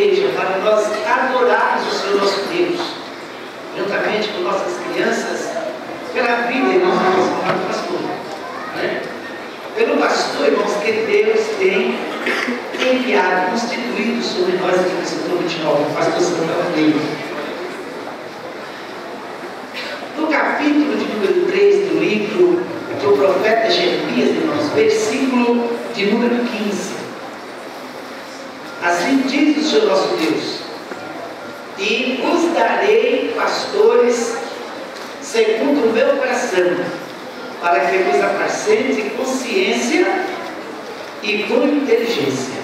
igreja, para nós adorarmos o Senhor nosso Deus, juntamente com nossas crianças, pela vida, irmãos, do nosso amado pastor, né? Pelo pastor, irmãos, que Deus tem enviado, constituído sobre nós aqui no setor 29, o pastor Samuel Freire. No capítulo de número 3 do livro do profeta Jeremias, irmãos, versículo de número 15. Assim diz o Senhor nosso Deus: e vos darei pastores segundo o meu coração, para que vos apacente com ciência e com inteligência.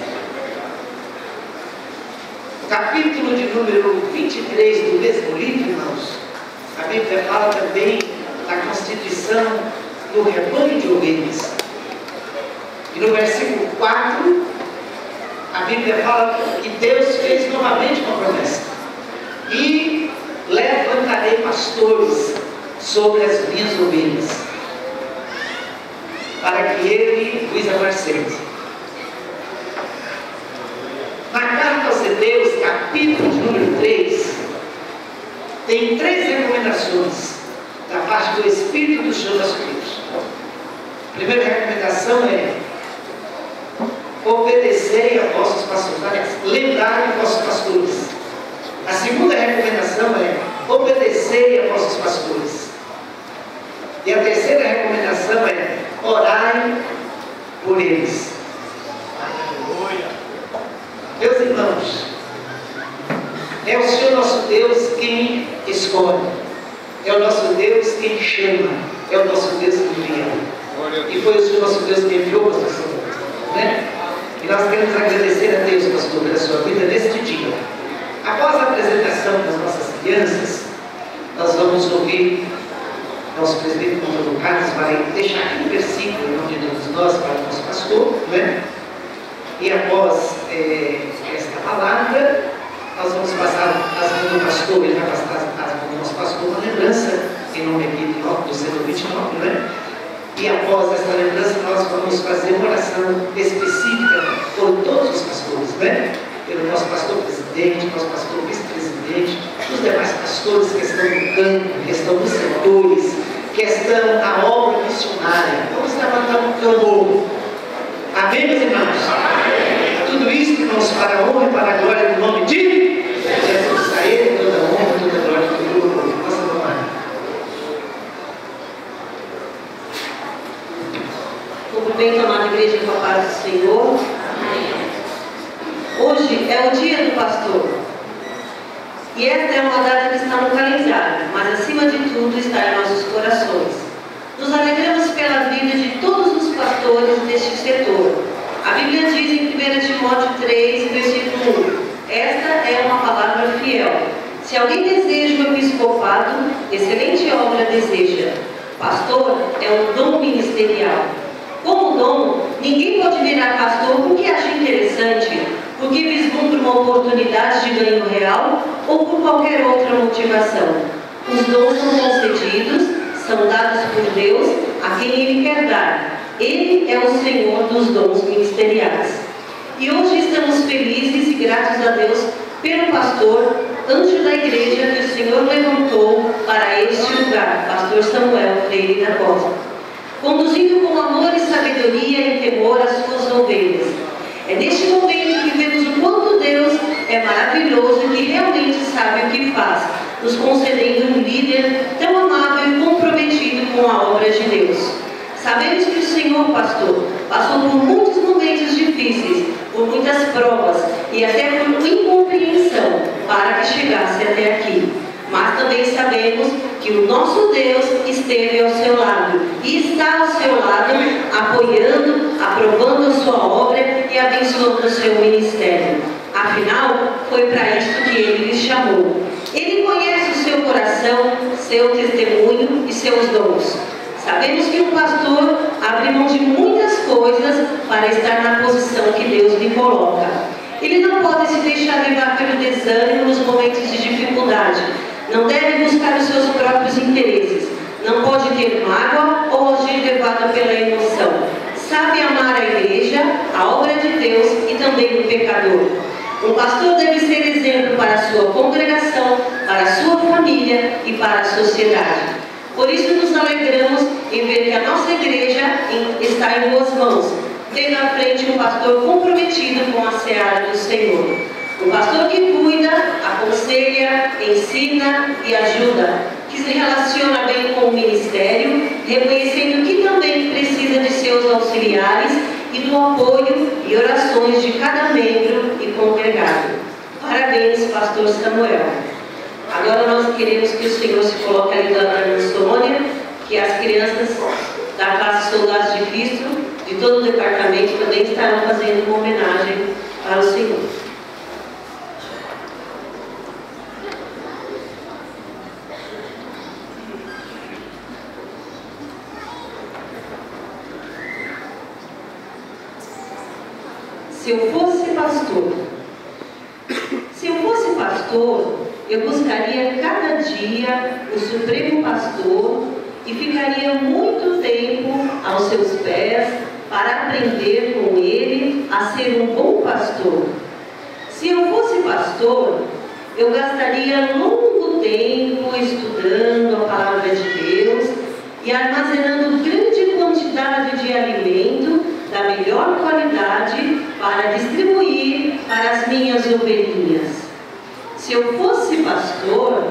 No capítulo de número 23 do mesmo livro, irmãos, a Bíblia fala também da constituição do rebanho de ovelhas. E no versículo 4, a Bíblia fala que Deus fez novamente uma promessa: e levantarei pastores sobre as minhas ovelhas, para que ele vos apacente. Na carta aos Hebreus, capítulo de número 3, tem 3 recomendações da parte do Espírito do Senhor nosso Deus. A primeira recomendação é: obedecei a vossos pastores, lembrai vossos pastores. A segunda recomendação é: obedecei a vossos pastores. E a terceira recomendação é: orai por eles. Meus irmãos, é o Senhor nosso Deus quem escolhe, é o nosso Deus quem chama, é o nosso Deus que envia. E foi o Senhor nosso Deus que enviou o pastor, né? E nós queremos agradecer a Deus, pastor, pela sua vida neste dia. Após a apresentação das nossas crianças, nós vamos ouvir nosso presbítero Antônio Carlos vai deixar aqui um versículo em nome de todos nós para o nosso pastor, né? E após esta palavra, nós vamos passar as mãos do pastor, ele vai passar as mãos do nosso pastor uma lembrança em nome aqui do setor 29, né? E após esta lembrança, nós vamos fazer uma oração específica por todos os pastores, né? Pelo nosso pastor presidente, nosso pastor vice-presidente, os demais pastores que estão no campo, que estão nos setores, que estão na obra missionária. Vamos levantar um clamor. Amém, meus irmãos? Amém. Tudo isso, irmãos, para a honra e para a glória do nome de Jesus. A Ele toda a honra, toda a glória, todo o louvor. Posso tomar. Cumprimento a amada igreja com a paz do Senhor. Hoje é o dia do pastor. E esta é uma data que está no calendário, mas acima de tudo está em nossos corações. Nos alegramos pela vida de todos os pastores deste setor. A Bíblia diz em 1 Timóteo 3, versículo 1: esta é uma palavra fiel. Se alguém deseja o episcopado, excelente obra deseja. Pastor é um dom ministerial. Como dom, ninguém pode virar pastor porque acha interessante, porque vislumbra uma oportunidade de ganho real ou por qualquer outra motivação. Os dons são concedidos, são dados por Deus a quem Ele quer dar. Ele é o Senhor dos dons ministeriais. E hoje estamos felizes e gratos a Deus pelo pastor, anjo da igreja que o Senhor levantou para este lugar, pastor Samuel Freire da Costa, conduzindo com amor e sabedoria e temor as suas ovelhas. É neste momento que vemos o quanto Deus é maravilhoso e que realmente sabe o que faz, nos concedendo um líder tão amável e comprometido com a obra de Deus. Sabemos que o Senhor, pastor, passou por muitos momentos difíceis, por muitas provas e até por incompreensão para que chegasse até aqui. Mas também sabemos que o nosso Deus esteve ao seu lado e está ao seu lado, apoiando, aprovando a sua obra e abençoando o seu ministério. Afinal, foi para isso que Ele lhe chamou. Ele conhece o seu coração, seu testemunho e seus dons. Sabemos que um pastor abre mão de muitas coisas para estar na posição que Deus lhe coloca. Ele não pode se deixar levar pelo desânimo nos momentos de dificuldade. Não deve buscar os seus próprios interesses. Não pode ter mágoa ou agir levado pela emoção. Sabe amar a igreja, a obra de Deus e também o pecador. Um pastor deve ser exemplo para a sua congregação, para a sua família e para a sociedade. Por isso nos alegramos em ver que a nossa igreja está em boas mãos, tendo à frente um pastor comprometido com a seara do Senhor. Um pastor que cuida, aconselha, ensina e ajuda, que se relaciona bem com o ministério, reconhecendo que também precisa de seus auxiliares e do apoio e orações de cada membro e congregado. Parabéns, pastor Samuel. Agora nós queremos que o Senhor se coloque ali da Ana Sônia, que as crianças da classe Soldados de Cristo, de todo o departamento, também estarão fazendo uma homenagem para o Senhor. Se eu fosse pastor, eu buscaria cada dia o Supremo Pastor e ficaria muito tempo aos seus pés para aprender com ele a ser um bom pastor. Se eu fosse pastor, eu gastaria longo tempo estudando a palavra de Deus e armazenando grande quantidade de alimento da melhor qualidade para distribuir para as minhas ovelhinhas. Se eu fosse pastor,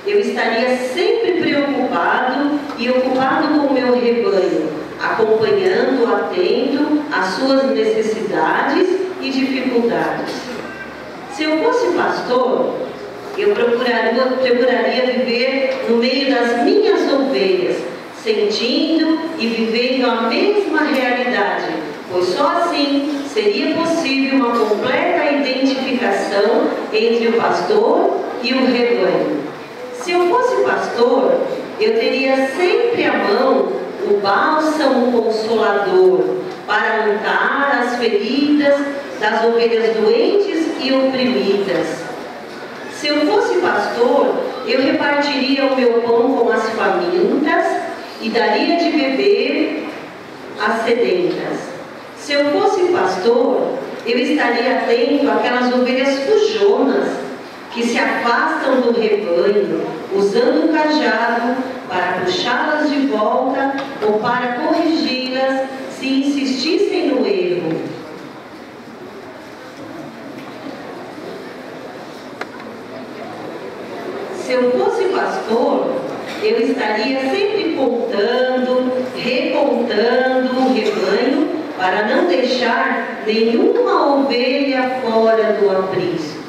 eu estaria sempre preocupado e ocupado com o meu rebanho, acompanhando, atento às suas necessidades e dificuldades. Se eu fosse pastor, eu procuraria viver no meio das minhas ovelhas, sentindo e vivendo a mesma realidade, pois só assim seria possível uma completa identificação entre o pastor e o rebanho. Se eu fosse pastor, eu teria sempre à mão o bálsamo consolador para untar as feridas das ovelhas doentes e oprimidas. Se eu fosse pastor, eu repartiria o meu pão com as famintas e daria de beber às sedentas. Se eu fosse pastor, eu estaria atento àquelas ovelhas fujonas que se afastam do rebanho, usando o cajado para puxá-las de volta ou para corrigi-las se insistissem no erro. Se eu fosse pastor, eu estaria sempre contando, recontando o rebanho para não deixar nenhuma ovelha fora do aprisco.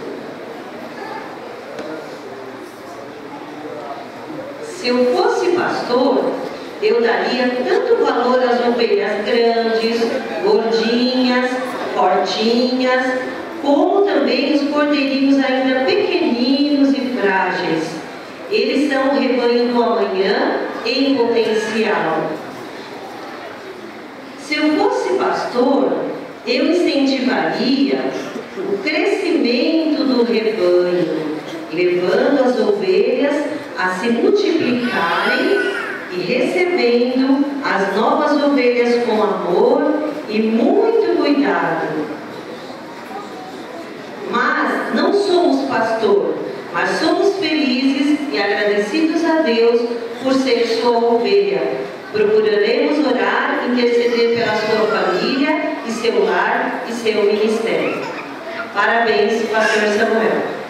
Se eu fosse pastor, eu daria tanto valor às ovelhas grandes, gordinhas, fortinhas, como também os cordeirinhos ainda pequeninos e frágeis. Eles são o rebanho do amanhã em potencial. Se eu fosse pastor, eu incentivaria o crescimento do rebanho, levando as ovelhas a se multiplicarem e recebendo as novas ovelhas com amor e muito cuidado. Mas não somos pastor, mas somos felizes e agradecidos a Deus por ser sua ovelha. Procuraremos orar, interceder pela sua família e seu lar e seu ministério. Parabéns, pastor Samuel.